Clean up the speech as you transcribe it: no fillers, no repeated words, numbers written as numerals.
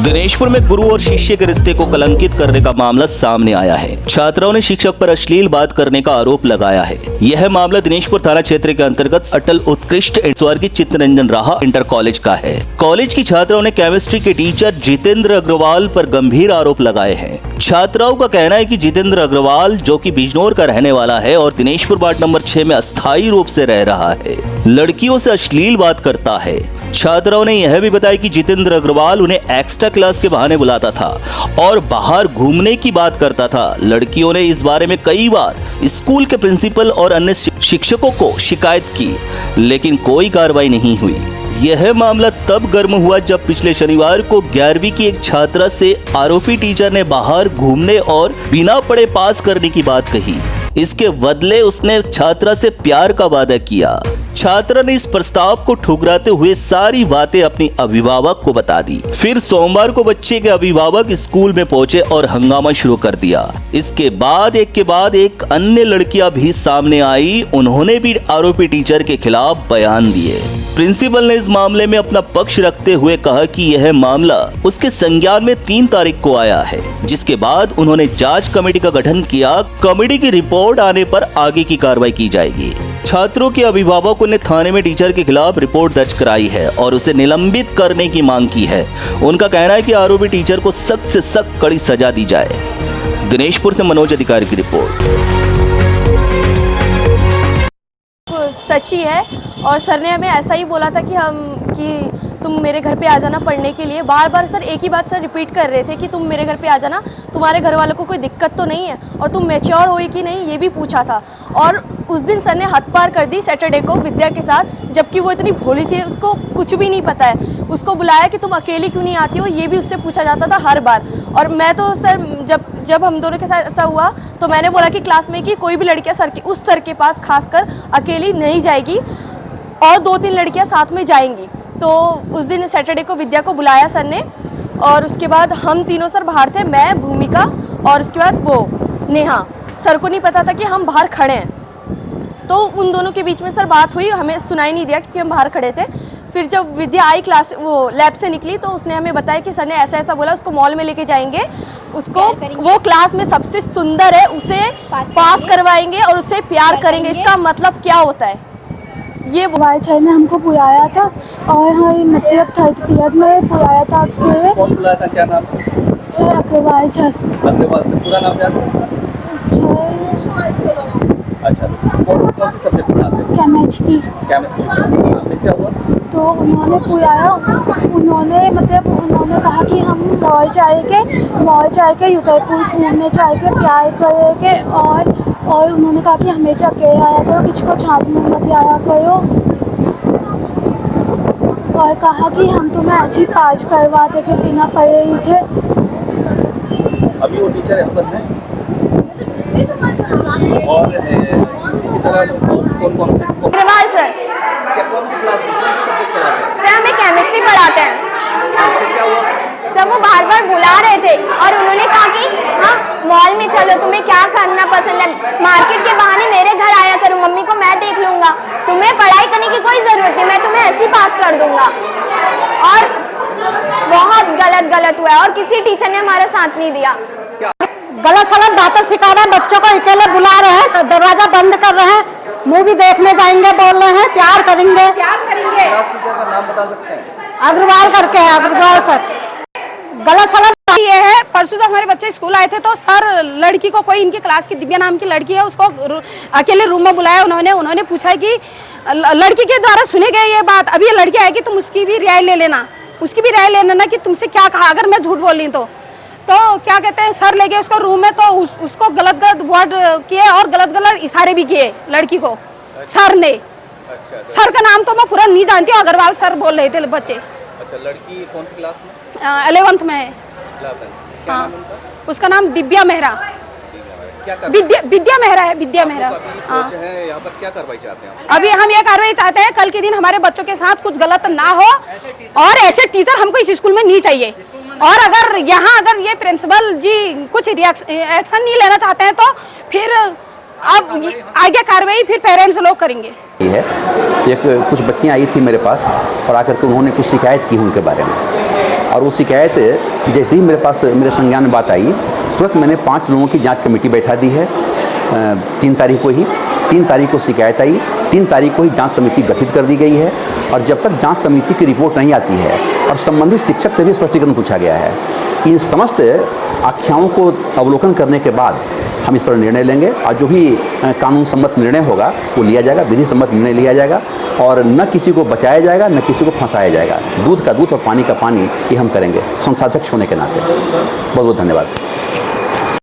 दिनेशपुर में गुरु और शिष्य के रिश्ते को कलंकित करने का मामला सामने आया है। छात्राओं ने शिक्षक पर अश्लील बात करने का आरोप लगाया है। यह मामला दिनेशपुर थाना क्षेत्र के अंतर्गत अटल उत्कृष्ट स्वर्गीय चित्तरंजन राहा इंटर कॉलेज का है। कॉलेज की छात्राओं ने केमिस्ट्री के टीचर जितेंद्र अग्रवाल पर गंभीर आरोप लगाए हैं। छात्राओं का कहना है कि जितेंद्र अग्रवाल, जो कि बिजनौर का रहने वाला है और दिनेशपुर वार्ड नंबर 6 में अस्थायी रूप से रह रहा है, लड़कियों से अश्लील बात करता है। छात्राओं ने यह भी बताया कि जितेंद्र अग्रवाल उन्हें एक्स्ट्रा क्लास के बहाने बुलाता था और बाहर घूमने की बात करता था। लड़कियों ने इस बारे में कई बार स्कूल के प्रिंसिपल और अन्य शिक्षकों को शिकायत की, लेकिन कोई कार्रवाई नहीं हुई। यह मामला तब गर्म हुआ जब पिछले शनिवार को 11वीं की एक छात्रा से आरोपी टीचर ने बाहर घूमने और बिना पढ़े पास करने की बात कही। इसके बदले उसने छात्रा से प्यार का वादा किया। छात्रा ने इस प्रस्ताव को ठुकराते हुए सारी बातें अपनी अभिभावक को बता दी। फिर सोमवार को बच्चे के अभिभावक स्कूल में पहुंचे और हंगामा शुरू कर दिया। इसके बाद एक अन्य लड़कियां भी सामने आई। उन्होंने भी आरोपी टीचर के खिलाफ बयान दिए। प्रिंसिपल ने इस मामले में अपना पक्ष रखते हुए कहा कि यह मामला उसके संज्ञान में 3 तारीख को आया है, जिसके बाद उन्होंने जांच कमेटी का गठन किया। कमेटी की रिपोर्ट आने पर आगे की कार्रवाई की जाएगी। छात्रों के अभिभावकों ने थाने में टीचर के खिलाफ रिपोर्ट दर्ज कराई है और उसे निलंबित करने की मांग की है। उनका कहना है कि आरोपी टीचर को सख्त से सख्त कड़ी सजा दी जाए। दिनेशपुर से मनोज अधिकारी की रिपोर्ट। सच्ची है और सर ने हमें ऐसा ही बोला था कि तुम मेरे घर पे आ जाना पढ़ने के लिए। बार बार सर एक ही बात सर रिपीट कर रहे थे कि तुम मेरे घर पे आ जाना, तुम्हारे घर वालों को कोई दिक्कत तो नहीं है और तुम मैच्योर हो कि नहीं, ये भी पूछा था। और उस दिन सर ने हद पार कर दी सैटरडे को विद्या के साथ, जबकि वो इतनी भोली सी है, उसको कुछ भी नहीं पता है। उसको बुलाया कि तुम अकेली क्यों नहीं आती हो, ये भी उससे पूछा जाता था हर बार। और मैं तो सर जब हम दोनों के साथ ऐसा हुआ तो मैंने बोला कि क्लास में कि कोई भी लड़कियां उस सर के पास खासकर अकेली नहीं जाएगी और 2-3 लड़कियां साथ में जाएंगी। तो उस दिन सैटरडे को विद्या को बुलाया सर ने और उसके बाद हम तीनों सर बाहर थे, मैं, भूमिका और उसके बाद वो नेहा। सर को नहीं पता था कि हम बाहर खड़े हैं, तो उन दोनों के बीच में सर बात हुई, हमें सुनाई नहीं दिया क्योंकि हम बाहर खड़े थे। फिर जब विद्या आई क्लास लैब से निकली तो उसने हमें बताया कि सर ने ऐसा ऐसा बोला, उसको मॉल में लेके जाएंगे, उसको वो क्लास में सबसे सुंदर है उसे पास करवाएंगे और उससे प्यार करेंगे। इसका मतलब क्या होता है? ये वाईचार ने हमको बुलाया था और मतलब थर्ड पीरियड में बुलाया था। कौन बुलाया था, क्या नाम? अग्रवाल सर। अग्रवाल से पूरा नाम याद है? अच्छा, कौन से सब्जेक्ट पढ़ाते हैं? केमिस्ट्री। क्या हुआ? तो उन्होंने बुलाया, उन्होंने कहा कि हम मॉल जाएंगे उदयपुर घूमने जाएंगे, प्यार करेंगे और उन्होंने कहा कि हमेशा अकेले आया करो, किसी को छात में मत आया करो और कहा कि हम तुम्हें आज ही पास करवा देंगे बिना पढ़े लिखे। अभी वो टीचर यहाँ पर है और इसी तरह कौन से अग्रवाल सर। कौन सी क्लास में कौन से सब्जेक्ट पढ़ाते हैं? सर हमें केमिस्ट्री पढ़ाते हैं। क्या हुआ? सर वो बार बार बुला रहे थे और उन्होंने कहा कि हाँ मॉल में चलो, तुम्हें क्या करना पसंद है, मार्केट के बहाने मेरे घर आया करो, मम्मी को मैं देख लूंगा, तुम्हें पढ़ाई करने की कोई जरूरत नहीं, मैं तुम्हें ऐसे ही पास कर दूंगा। और बहुत गलत हुआ है और किसी टीचर ने हमारा साथ नहीं दिया। गलत बातें सिखा रहे हैं, बच्चों को अकेले बुला रहे हैं, दरवाजा बंद कर रहे हैं, मूवी देखने जाएंगे बोल रहे हैं, प्यार करेंगे। क्लास टीचर का नाम बता सकते हैं? अग्रवाल करके है, अग्रवाल सर। गलत ये है। परसों जब हमारे बच्चे स्कूल आए थे तो सर लड़की को, कोई इनकी क्लास की दिव्या नाम की लड़की है, उसको अकेले रूम में बुलाया। उन्होंने पूछा कि लड़की के द्वारा सुने गए ये बात, अभी ये लड़की आएगी तुम उसकी भी राय ले लेना, ना कि तुमसे क्या कहा अगर मैं झूठ बोल रही तो क्या कहते हैं, सर ले गए उसको रूम में तो उसको गलत वर्ड किए और गलत इशारे भी किए लड़की को सर ने। अच्छा। सर का नाम तो मैं पूरा नहीं जानती हूँ, अग्रवाल सर बोल रहे थे बच्चे। अच्छा, लड़की कौन सी क्लास में? 11th में है। क्या नाम उनका? उसका नाम दिव्या मेहरा। क्या विद्या मेहरा है, विद्या मेहरा। यहाँ पर क्या कार्रवाई चाहते हैं? अभी हम ये कार्रवाई चाहते हैं, कल के दिन हमारे बच्चों के साथ कुछ गलत ना हो और ऐसे टीचर हमको इस स्कूल में नहीं चाहिए। और अगर ये प्रिंसिपल जी कुछ एक्शन नहीं लेना चाहते हैं तो फिर अब आगे कार्रवाई फिर पेरेंट्स लोग करेंगे। कुछ बच्चियां आई थी मेरे पास और आकर के उन्होंने कुछ शिकायत की उनके बारे में। और वो शिकायत जैसे ही मेरे पास मेरे संज्ञान में बात आई, तुरंत मैंने 5 लोगों की जांच कमेटी बैठा दी है। 3 तारीख को ही 3 तारीख को शिकायत आई, 3 तारीख को ही जांच समिति गठित कर दी गई है। और जब तक जांच समिति की रिपोर्ट नहीं आती है और संबंधित शिक्षक से भी स्पष्टीकरण पूछा गया है, इन समस्त आख्याओं को अवलोकन करने के बाद हम इस पर निर्णय लेंगे और जो भी कानून सम्मत निर्णय होगा वो लिया जाएगा, विधि सम्मत निर्णय लिया जाएगा और न किसी को बचाया जाएगा न किसी को फंसाया जाएगा। दूध का दूध और पानी का पानी ये हम करेंगे संस्थाध्यक्ष होने के नाते। बहुत बहुत धन्यवाद।